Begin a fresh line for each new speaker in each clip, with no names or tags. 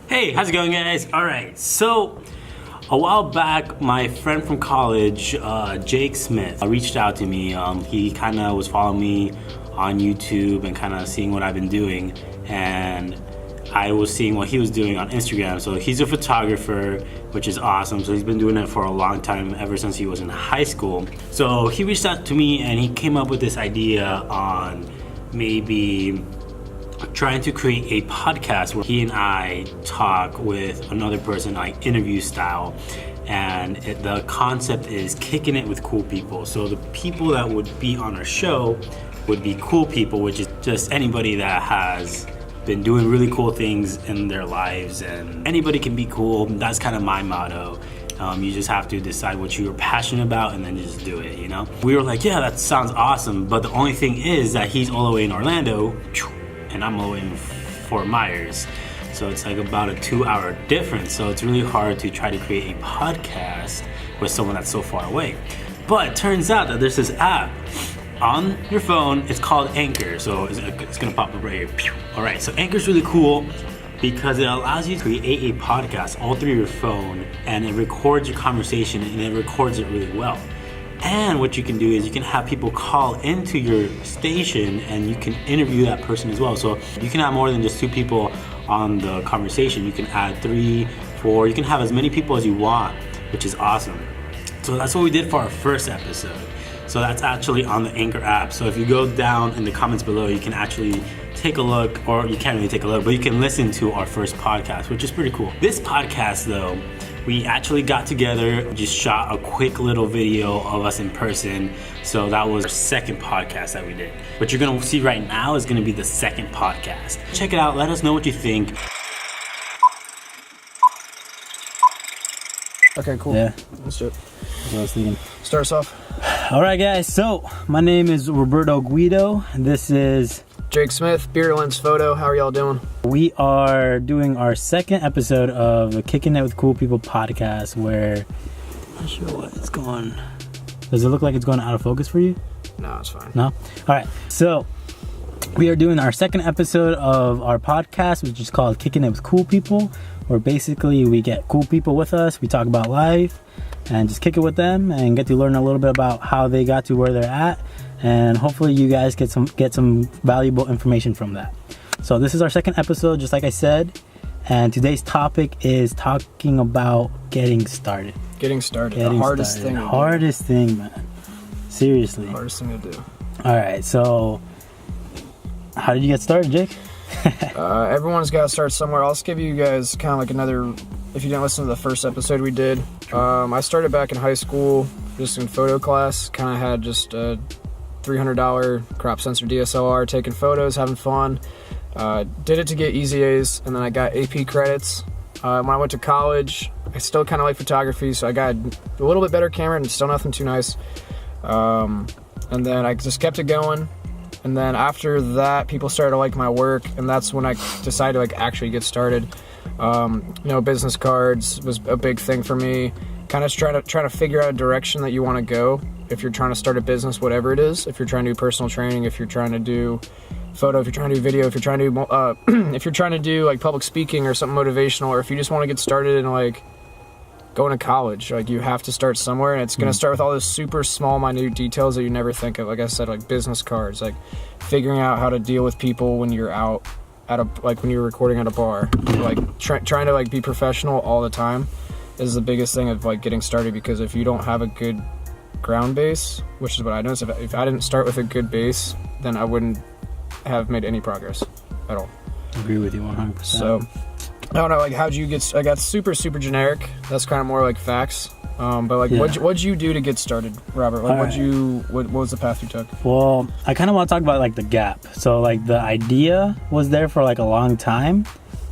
Hey, how's it going, guys? All right, so a while back, my friend from college, Jake Smith, reached out to me. He kind of was following me on YouTube and kind of seeing what I've been doing, and I was seeing what he was doing on Instagram. So he's a photographer, which is awesome. So he's been doing it for a long time, ever since he was in high school. So he reached out to me and he came up with this idea on maybe trying to create a podcast where he and I talk with another person, like interview style. And the concept is kicking it with cool people. So the people that would be on our show would be cool people, which is just anybody that has been doing really cool things in their lives, and anybody can be cool. That's kind of my motto. You just have to decide what you're passionate about and then just do it, you know? We were like, yeah, that sounds awesome, but the only thing is that he's all the way in Orlando and I'm all the way in Fort Myers. So it's like about a 2-hour difference. So it's really hard to try to create a podcast with someone that's so far away. But it turns out that there's this app on your phone. It's called Anchor. So it's gonna pop up right here. All right, so Anchor's really cool because it allows you to create a podcast all through your phone, and it records your conversation and it records it really well. And what you can do is you can have people call into your station and you can interview that person as well. So you can have more than just 2 people on the conversation. You can add 3, 4, you can have as many people as you want, which is awesome. So that's what we did for our first episode. So that's actually on the Anchor app. So if you go down in the comments below, you can actually take a look, or you can't really take a look, but you can listen to our first podcast, which is pretty cool. This podcast though, we actually got together, just shot a quick little video of us in person. So that was our second podcast that we did. What you're gonna see right now is gonna be the second podcast. Check it out, let us know what you think.
Okay, cool.
Yeah.
Let's do it.
That's what I was thinking.
Start us off.
All right, guys, so my name is Guido. This is
Jake Smith, Beer Lens Photo. How are y'all doing?
We are doing our second episode of the Kicking It With Cool People podcast, where I'm not sure what it's going. Does it look like it's going out of focus for you?
No, it's fine.
No? All right. So we are doing our second episode of our podcast, which is called Kicking It With Cool People, where basically we get cool people with us. We talk about life and just kick it with them and get to learn a little bit about how they got to where they're at. And hopefully you guys get some valuable information from that. So this is our second episode, just like I said, and today's topic is talking about getting started.
Getting started. The hardest thing.
Hardest thing, man. Seriously.
Hardest thing to do.
All right. So, how did you get started, Jake?
Everyone's got to start somewhere. I'll just give you guys kind of like another. If you didn't listen to the first episode we did, I started back in high school, just in photo class. Kind of had just a $300 crop sensor DSLR, taking photos, having fun. Did it to get easy A's, and then I got AP credits. When I went to college, I still kind of like photography, so I got a little bit better camera, and still nothing too nice. And then I just kept it going. And then after that, people started to like my work, and that's when I decided to like actually get started. Business cards was a big thing for me. Kind of trying to figure out a direction that you want to go. If you're trying to start a business, whatever it is, if you're trying to do personal training, if you're trying to do photo, if you're trying to do video, if you're trying to do, if you're trying to do like public speaking or something motivational, or if you just want to get started in like going to college, like you have to start somewhere, and it's going to start with all those super small, minute details that you never think of. Like I said, like business cards, like figuring out how to deal with people when you're out at when you're recording at a bar, like trying to like be professional all the time is the biggest thing of like getting started. Because if you don't have a good ground base, which is what I noticed, if I didn't start with a good base, then I wouldn't have made any progress at all.
Agree with you 100%.
So I don't know, like how'd you get? I got super generic. That's kind of more like facts. But like, yeah. What'd you do to get started, Robert? Like, what was the path you took?
Well, I kind of want to talk about like the gap. So like the idea was there for like a long time,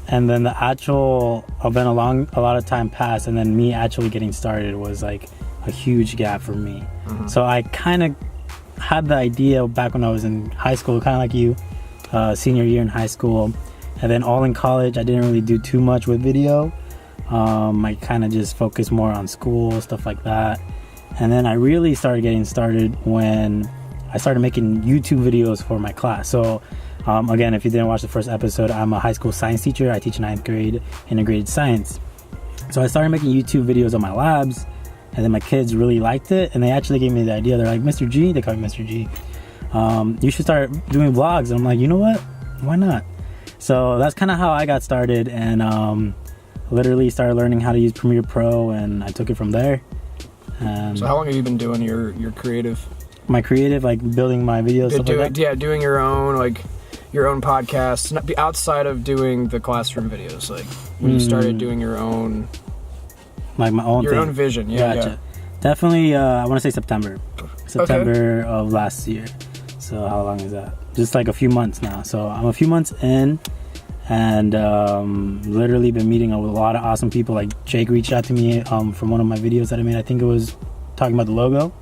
and then the actual, a lot of time passed, and then me actually getting started was like a huge gap for me. Mm-hmm. So I kind of had the idea back when I was in high school, kind of like you, senior year in high school, and then all in college. I didn't really do too much with video. I kind of just focused more on school, stuff like that. And then I really started getting started when I started making YouTube videos for my class. So Again, if you didn't watch the first episode, I'm a high school science teacher. I teach 9th grade integrated science. So I started making YouTube videos on my labs, and then my kids really liked it, and they actually gave me the idea. They're like, Mr. G, they call me Mr. G, you should start doing vlogs. And I'm like, you know what? Why not? So that's kind of how I got started, and literally started learning how to use Premiere Pro, and I took it from there.
So how long have you been doing your creative?
My creative, like building my videos, stuff like that?
Yeah, doing your own podcasts, outside of doing the classroom videos. Like when you started doing your own,
like my own,
own vision. Yeah,
gotcha. Definitely. I want to say September of last year. So how long is that? Just like a few months now. So I'm a few months in, and literally been meeting with a lot of awesome people. Like Jake reached out to me from one of my videos that I made. I think it was talking about the logo,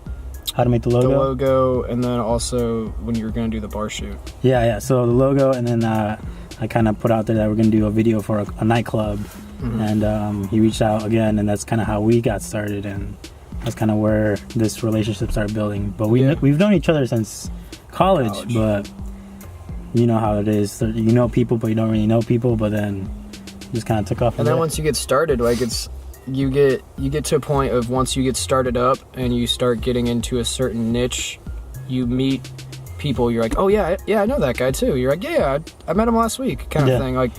how to make the logo.
And then also when you were going to do the bar shoot.
Yeah. So the logo, and then I kind of put out there that we're going to do a video for a nightclub. And he reached out again, and that's kind of how we got started, and that's kind of where this relationship started building. But we've known each other since college, but you know how it is. So you know people, but you don't really know people. But then just kind of took off.
And then once you get started, like you get to a point of once you get started up and you start getting into a certain niche, you meet people. You're like, oh yeah, I know that guy too. You're like, yeah, I met him last week, kind of thing. Like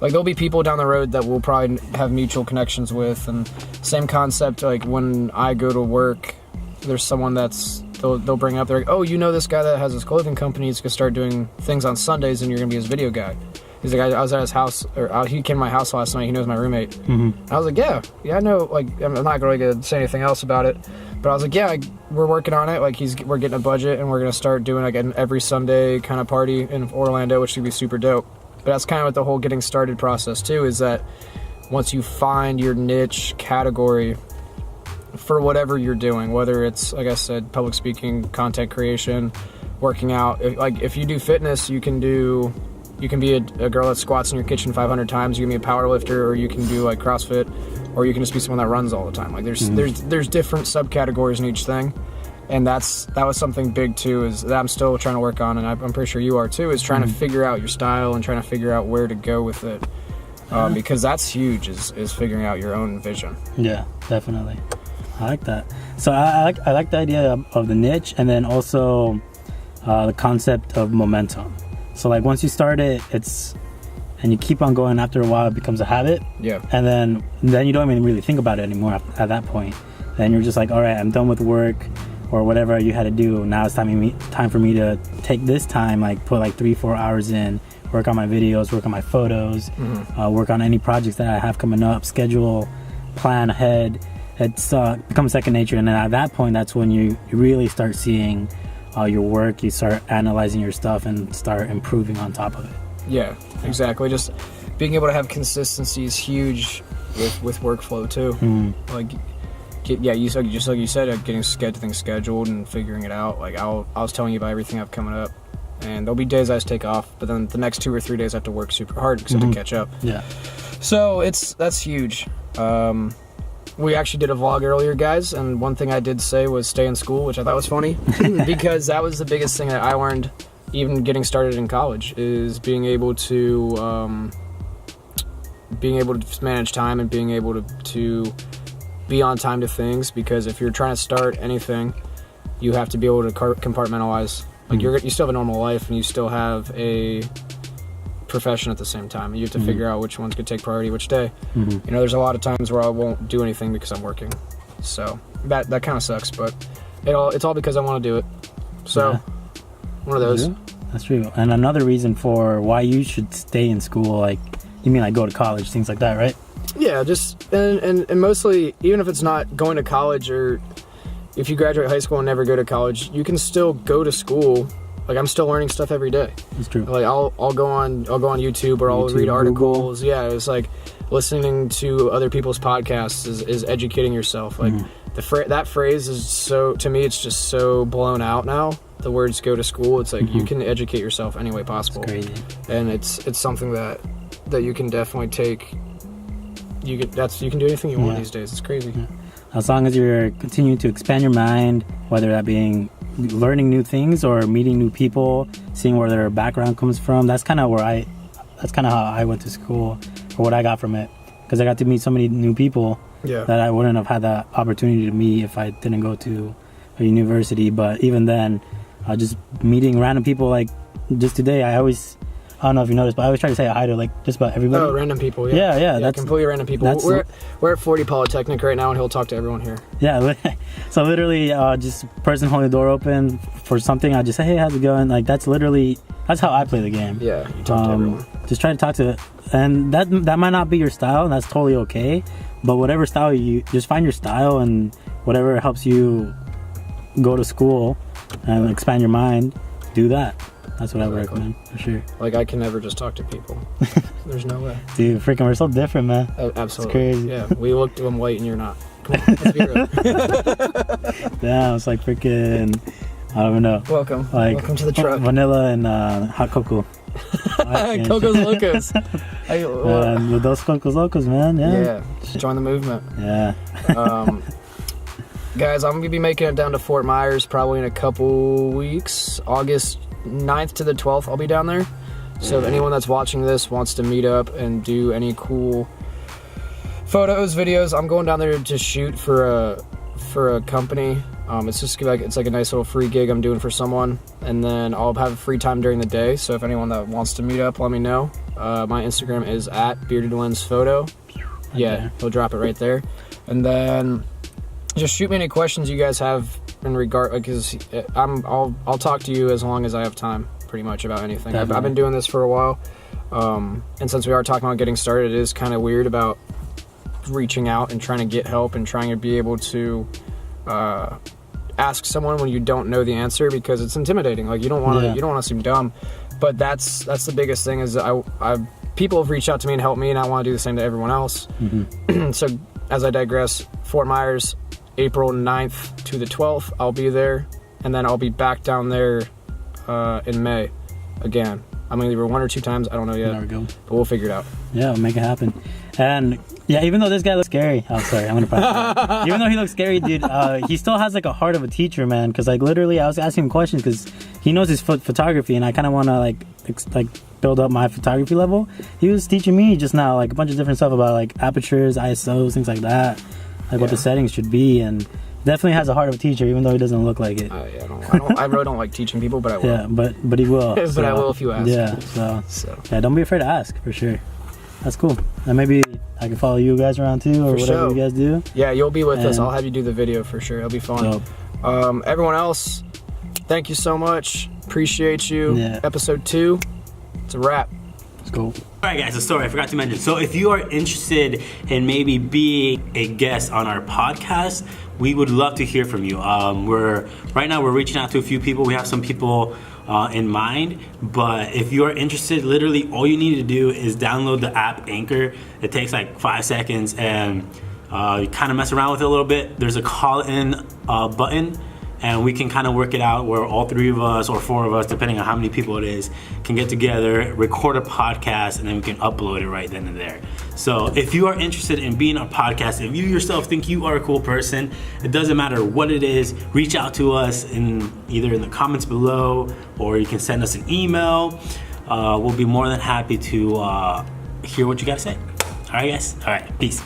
there'll be people down the road that we'll probably have mutual connections with, and same concept. Like when I go to work, there's someone they'll bring up. They're like, oh, you know this guy that has his clothing company. He's gonna start doing things on Sundays, and you're gonna be his video guy. He's like, I was at his house, or he came to my house last night. He knows my roommate. I was like, yeah, I know. Like, I'm not going to say anything else about it, but I was like, yeah, we're working on it. Like, we're getting a budget, and we're gonna start doing like an every Sunday kind of party in Orlando, which should be super dope. But that's kind of what the whole getting started process too, is that once you find your niche category for whatever you're doing, whether it's, like I said, public speaking, content creation, working out. If you do fitness, you can be a girl that squats in your kitchen 500 times. You can be a power lifter, or you can do like CrossFit, or you can just be someone that runs all the time. Like there's different subcategories in each thing. And that was something big too, is that I'm still trying to work on, and I'm pretty sure you are too, is trying to figure out your style and trying to figure out where to go with it. Because that's huge, is figuring out your own vision. Yeah,
definitely. I like that. So I like the idea of the niche, and then also the concept of momentum. So like once you start it, and you keep on going, after a while it becomes a habit.
Yeah.
And then you don't even really think about it anymore at that point. Then you're just like, all right, I'm done with work or whatever you had to do. Now it's time for me to take this time, like put like 3-4 hours in, work on my videos, work on my photos, work on any projects that I have coming up, schedule, plan ahead. It's becomes second nature. And then at that point, that's when you really start seeing your work. You start analyzing your stuff and start improving on top of it.
Yeah, exactly. Just being able to have consistency is huge with workflow too. Like, just like you said, getting things scheduled and figuring it out. Like I was telling you about everything I have coming up, and there'll be days I just take off, but then the next 2 or 3 days I have to work super hard because I have to catch up.
Yeah.
So that's huge. We actually did a vlog earlier, guys, and one thing I did say was stay in school, which I thought was funny because that was the biggest thing that I learned even getting started in college, is being able to manage time and being able to be on time to things. Because if you're trying to start anything, you have to be able to compartmentalize. Like you still have a normal life, and you still have a profession at the same time. You have to figure out which one's going to take priority which day. You know, there's a lot of times where I won't do anything because I'm working. So that kind of sucks, but it's all because I want to do it. So one of those.
That's true. And another reason for why you should stay in school, like you mean like go to college, things like that, right?
Yeah, just and mostly, even if it's not going to college, or if you graduate high school and never go to college, you can still go to school. Like I'm still learning stuff every day.
That's true.
Like I'll go on YouTube, or I'll read articles. Google. Yeah, it's like listening to other people's podcasts is educating yourself. Like that phrase is so, to me, it's just so blown out now. The words "go to school." It's like you can educate yourself any way possible.
It's crazy.
And it's something that you can definitely take. You can do anything you want these days. It's crazy.
As long as you're continuing to expand your mind, whether that being
learning new things or meeting new people, seeing where their background comes from. That's kind of how I went to school, or what I got from it, because I got to meet so many new people that I wouldn't have had that opportunity to meet if I didn't go to a university. But even then, just meeting random people, like just today, I don't know if you noticed, but I always try to say hi to like just about everybody.
Oh, random people,
yeah. That's
completely random people. We're at 40 Polytechnic right now, and he'll talk to everyone here.
Yeah, so literally, just person holding the door open for something, I just say, hey, how's it going? Like that's how I play the game.
Yeah, you talk to everyone.
Just try to talk to, and that might not be your style, and that's totally okay. But whatever style you just find your style, and whatever helps you go to school and expand your mind, do that. That's what I would recommend, for sure.
Like, I can never just talk to people. There's no way.
Dude, freaking, we're so different, man.
Oh, absolutely.
It's crazy.
Yeah, we look to them white and you're not. Come on, let's be real.
Damn, it's like freaking, I don't even know.
Welcome.
Like,
welcome to the truck.
Vanilla and hot cocoa.
Cocos Locos.
Those Cocos Locos, man.
Yeah. Join the movement.
Yeah.
Guys, I'm going to be making it down to Fort Myers probably in a couple weeks. August 9th to the 12th, I'll be down there. So if anyone that's watching this wants to meet up and do any cool photos, videos, I'm going down there to shoot for a company. It's like a nice little free gig I'm doing for someone, and then I'll have free time during the day. So if anyone that wants to meet up, let me know. My Instagram is @beardedlensphoto. Yeah, he'll drop it right there. And then just shoot me any questions you guys have in regard, because I'll talk to you as long as I have time, pretty much, about anything. I've been doing this for a while, and since we are talking about getting started, it is kind of weird about reaching out and trying to get help and trying to be able to ask someone when you don't know the answer, because it's intimidating. Like, you don't want to seem dumb, but that's the biggest thing is people have reached out to me and helped me, and I want to do the same to everyone else. Mm-hmm. So as I digress, Fort Myers, April 9th to the 12th, I'll be there, and then I'll be back down there in May again. I'm gonna leave her 1 or 2 times, I don't know yet.
There we go.
But we'll figure it out.
Yeah, we'll make it happen. And yeah, even though this guy looks scary, I'm gonna practice. Even though he looks scary, dude, he still has like a heart of a teacher, man. Because like literally, I was asking him questions because he knows his photography, and I kind of want to like build up my photography level. He was teaching me just now like a bunch of different stuff about like apertures, ISOs, things like that, like what the settings should be, and definitely has a heart of a teacher, even though he doesn't look like it.
I really don't like teaching people, but I will.
Yeah, but he will.
But
so,
I will if you ask.
Yeah, so yeah, don't be afraid to ask, for sure. That's cool. And maybe I can follow you guys around too, or whatever you guys do.
Yeah, you'll be with us. I'll have you do the video for sure. It'll be fun. Everyone else, thank you so much. Appreciate you.
Yeah.
Episode 2. It's a wrap.
It's cool.
Alright guys, a story I forgot to mention. So if you are interested in maybe being a guest on our podcast, we would love to hear from you. Right now we're reaching out to a few people. We have some people in mind, but if you are interested, literally all you need to do is download the app Anchor. It takes like 5 seconds, and you kind of mess around with it a little bit. There's a call-in button, and we can kind of work it out where all 3 of us or 4 of us, depending on how many people it is, can get together, record a podcast, and then we can upload it right then and there. So if you are interested in being a podcast, if you yourself think you are a cool person, it doesn't matter what it is, reach out to us either in the comments below, or you can send us an email. We'll be more than happy to hear what you got to say. All right, guys? All right, peace.